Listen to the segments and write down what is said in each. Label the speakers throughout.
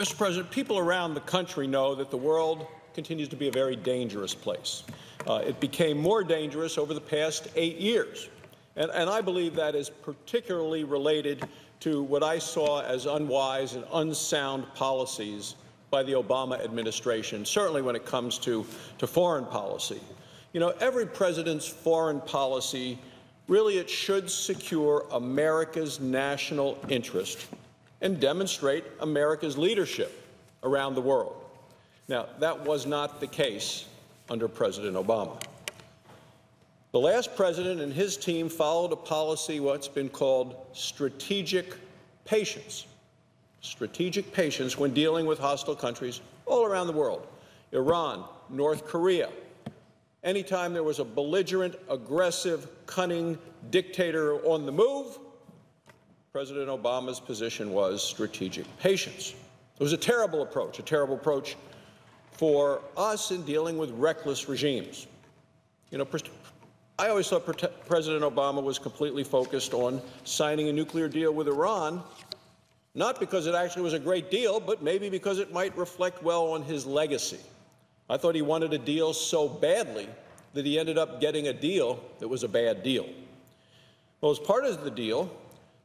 Speaker 1: Mr. President, people around the country know that the world continues to be a very dangerous place. It became more dangerous over the past 8 years, and I believe that is particularly related to what I saw as unwise and unsound policies by the Obama administration, certainly when it comes to foreign policy. You know, every president's foreign policy, really, it should secure America's national interest and demonstrate America's leadership around the world. Now, that was not the case under President Obama. The last president and his team followed a policy, what's been called strategic patience. Strategic patience when dealing with hostile countries all around the world. Iran, North Korea. Anytime there was a belligerent, aggressive, cunning dictator on the move, President Obama's position was strategic patience. It was a terrible approach for us in dealing with reckless regimes. You know, I always thought President Obama was completely focused on signing a nuclear deal with Iran, not because it actually was a great deal, but maybe because it might reflect well on his legacy. I thought he wanted a deal so badly that he ended up getting a deal that was a bad deal. Well, as part of the deal,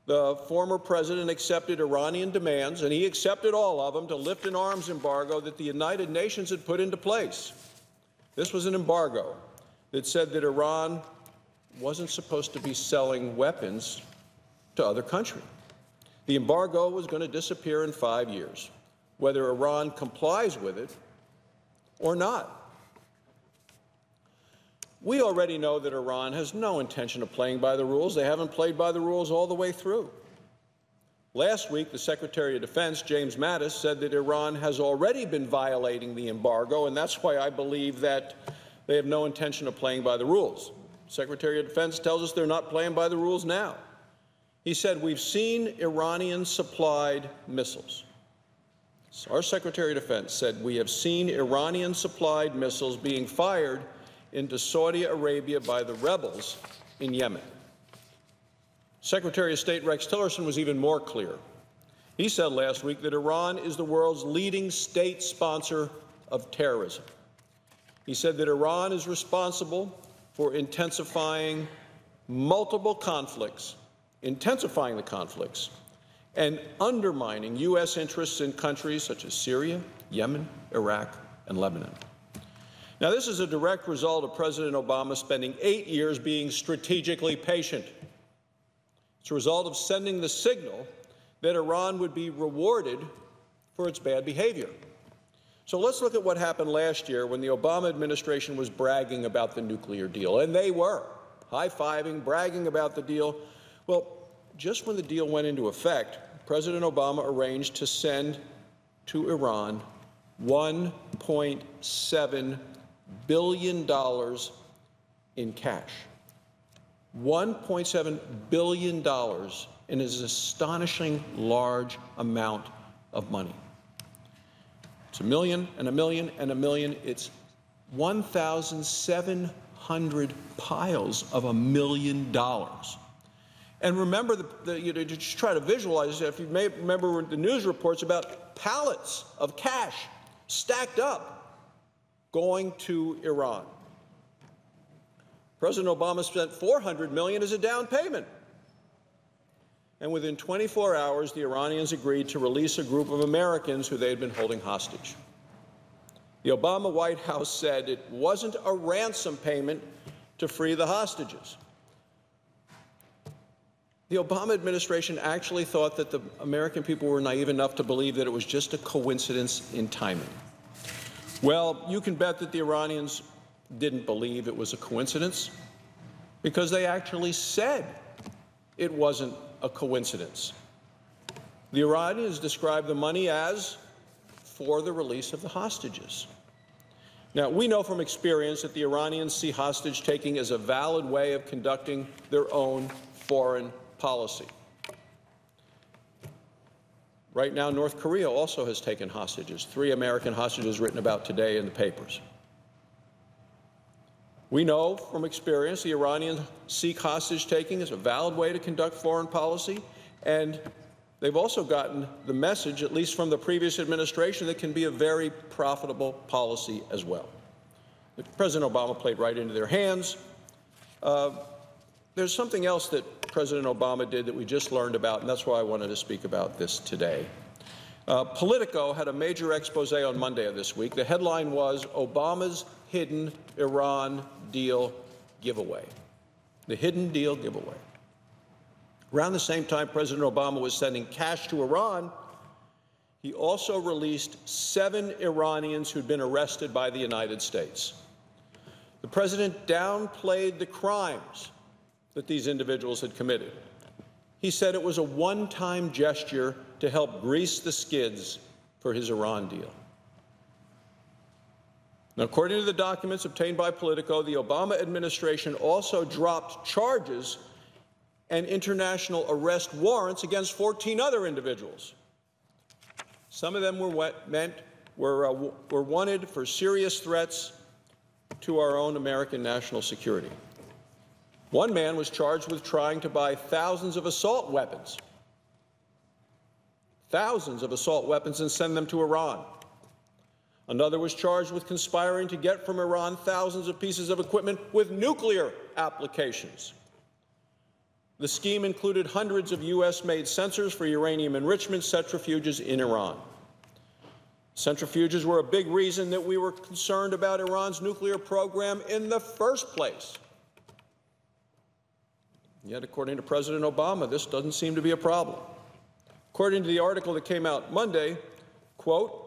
Speaker 1: the former president accepted Iranian demands, and he accepted all of them, to lift an arms embargo that the United Nations had put into place. This was an embargo that said that Iran wasn't supposed to be selling weapons to other countries. The embargo was going to disappear in 5 years, whether Iran complies with it or not. We already know that Iran has no intention of playing by the rules. They haven't played by the rules all the way through. Last week, the Secretary of Defense, James Mattis, said that Iran has already been violating the embargo, and that's why I believe that they have no intention of playing by the rules. The Secretary of Defense tells us they're not playing by the rules now. He said, "We've seen Iranian-supplied missiles." So our Secretary of Defense said, "We have seen Iranian-supplied missiles being fired into Saudi Arabia by the rebels in Yemen." Secretary of State Rex Tillerson was even more clear. He said last week that Iran is the world's leading state sponsor of terrorism. He said that Iran is responsible for intensifying multiple conflicts, intensifying the conflicts, and undermining U.S. interests in countries such as Syria, Yemen, Iraq, and Lebanon. Now, this is a direct result of President Obama spending 8 years being strategically patient. It's a result of sending the signal that Iran would be rewarded for its bad behavior. So let's look at what happened last year when the Obama administration was bragging about the nuclear deal. And they were high-fiving, bragging about the deal. Well, just when the deal went into effect, President Obama arranged to send to Iran $1.7 billion in cash. $1.7 billion in an astonishing large amount of money. It's a million and a million and a million. It's 1,700 piles of $1 million. And remember, just try to visualize it. If you may remember the news reports about pallets of cash stacked up going to Iran. President Obama spent $400 million as a down payment. And within 24 hours, the Iranians agreed to release a group of Americans who they had been holding hostage. The Obama White House said it wasn't a ransom payment to free the hostages. The Obama administration actually thought that the American people were naive enough to believe that it was just a coincidence in timing. Well, you can bet that the Iranians didn't believe it was a coincidence, because they actually said it wasn't a coincidence. The Iranians described the money as for the release of the hostages. Now, we know from experience that the Iranians see hostage-taking as a valid way of conducting their own foreign policy. Right now, North Korea also has taken hostages, 3 American hostages written about today in the papers. We know from experience the Iranians seek hostage-taking as a valid way to conduct foreign policy, and they've also gotten the message, at least from the previous administration, that can be a very profitable policy as well. President Obama played right into their hands. There's something else that President Obama did that we just learned about, and that's why I wanted to speak about this today. Politico had a major expose on Monday of this week. The headline was Obama's hidden Iran deal giveaway. The hidden deal giveaway. Around the same time President Obama was sending cash to Iran, he also released 7 Iranians who'd been arrested by the United States. The president downplayed the crimes that these individuals had committed. He said it was a one-time gesture to help grease the skids for his Iran deal. Now, according to the documents obtained by Politico, the Obama administration also dropped charges and international arrest warrants against 14 other individuals. Some of them were wanted for serious threats to our own American national security. One man was charged with trying to buy thousands of assault weapons, and send them to Iran. Another was charged with conspiring to get from Iran thousands of pieces of equipment with nuclear applications. The scheme included hundreds of U.S.-made sensors for uranium enrichment centrifuges in Iran. Centrifuges were a big reason that we were concerned about Iran's nuclear program in the first place. Yet, according to President Obama, this doesn't seem to be a problem. According to the article that came out Monday, quote,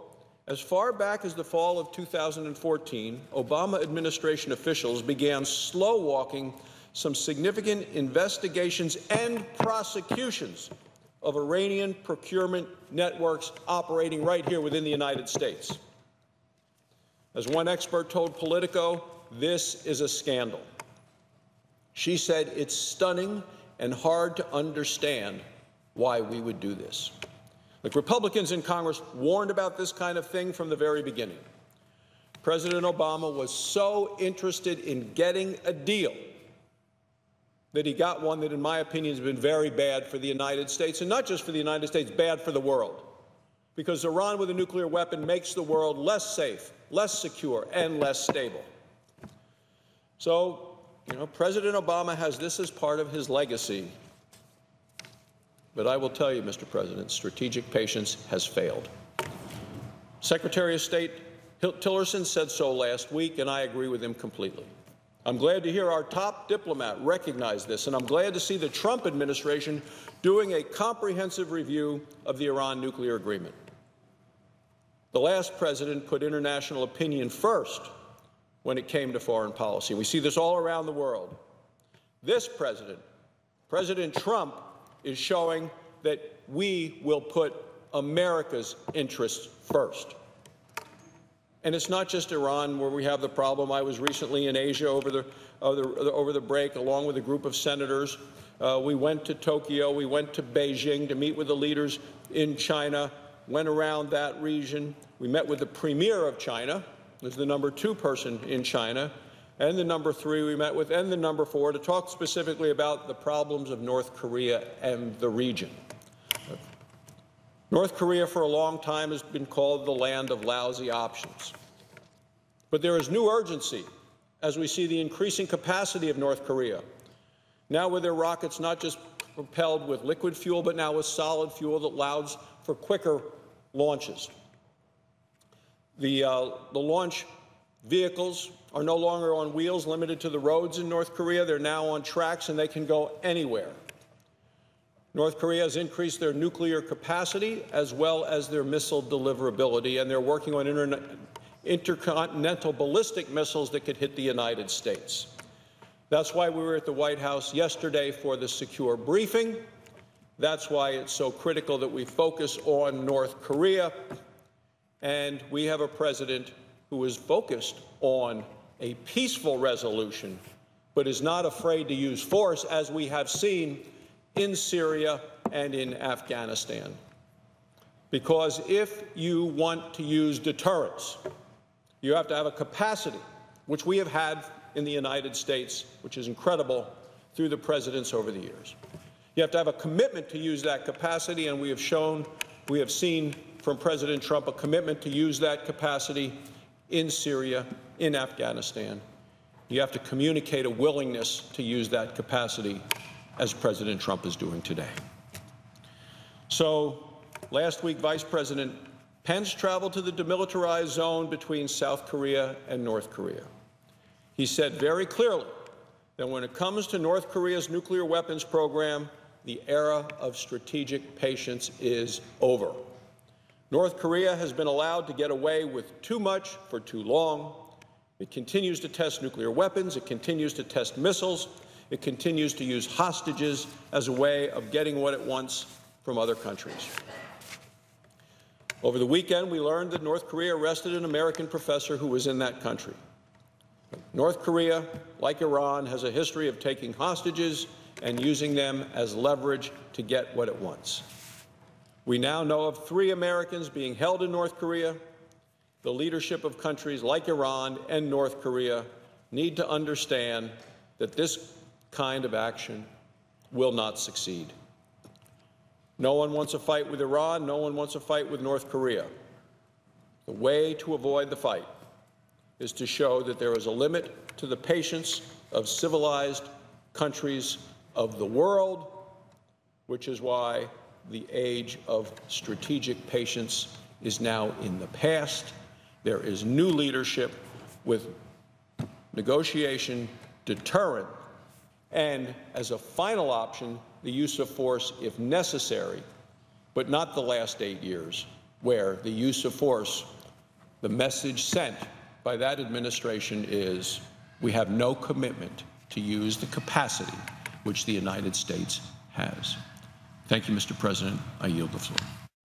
Speaker 1: as far back as the fall of 2014, Obama administration officials began slow-walking some significant investigations and prosecutions of Iranian procurement networks operating right here within the United States. As one expert told Politico, this is a scandal. She said it's stunning and hard to understand why we would do this. Look, Republicans in Congress warned about this kind of thing from the very beginning. President Obama was so interested in getting a deal that he got one that, in my opinion, has been very bad for the United States, and not just for the United States, bad for the world. Because Iran with a nuclear weapon makes the world less safe, less secure, and less stable. So, President Obama has this as part of his legacy. But I will tell you, Mr. President, strategic patience has failed. Secretary of State Tillerson said so last week, and I agree with him completely. I'm glad to hear our top diplomat recognize this, and I'm glad to see the Trump administration doing a comprehensive review of the Iran nuclear agreement. The last president put international opinion first when it came to foreign policy. We see this all around the world. This president, President Trump, is showing that we will put America's interests first. And it's not just Iran where we have the problem. I was recently in Asia over the break, along with a group of senators. We went to Tokyo, we went to Beijing to meet with the leaders in China, went around that region. We met with the premier of China, who's the #2 person in China, and the #3 we met with, and the #4 to talk specifically about the problems of North Korea and the region. North Korea for a long time has been called the land of lousy options. But there is new urgency as we see the increasing capacity of North Korea, now with their rockets not just propelled with liquid fuel, but now with solid fuel that allows for quicker launches. The launch vehicles are no longer on wheels limited to the roads in North Korea. They're now on tracks, and they can go anywhere. North Korea has increased their nuclear capacity as well as their missile deliverability, and they're working on intercontinental ballistic missiles that could hit the United States. That's why we were at the White House yesterday for the secure briefing. That's why it's so critical that we focus on North Korea. And we have a president who is focused on a peaceful resolution, but is not afraid to use force, as we have seen in Syria and in Afghanistan. Because if you want to use deterrence, you have to have a capacity, which we have had in the United States, which is incredible, through the presidents over the years. You have to have a commitment to use that capacity, and we have seen from President Trump a commitment to use that capacity in Syria, in Afghanistan. You have to communicate a willingness to use that capacity, as President Trump is doing today. So last week, Vice President Pence traveled to the demilitarized zone between South Korea and North Korea. He said very clearly that when it comes to North Korea's nuclear weapons program, the era of strategic patience is over. North Korea has been allowed to get away with too much for too long. It continues to test nuclear weapons. It continues to test missiles. It continues to use hostages as a way of getting what it wants from other countries. Over the weekend, we learned that North Korea arrested an American professor who was in that country. North Korea, like Iran, has a history of taking hostages and using them as leverage to get what it wants. We now know of 3 Americans being held in North Korea. The leadership of countries like Iran and North Korea need to understand that this kind of action will not succeed. No one wants a fight with Iran. No one wants a fight with North Korea. The way to avoid the fight is to show that there is a limit to the patience of civilized countries of the world, which is why the age of strategic patience is now in the past. There is new leadership with negotiation, deterrent, and as a final option, the use of force if necessary, but not the last 8 years, where the use of force, the message sent by that administration is we have no commitment to use the capacity which the United States has. Thank you, Mr. President. I yield the floor.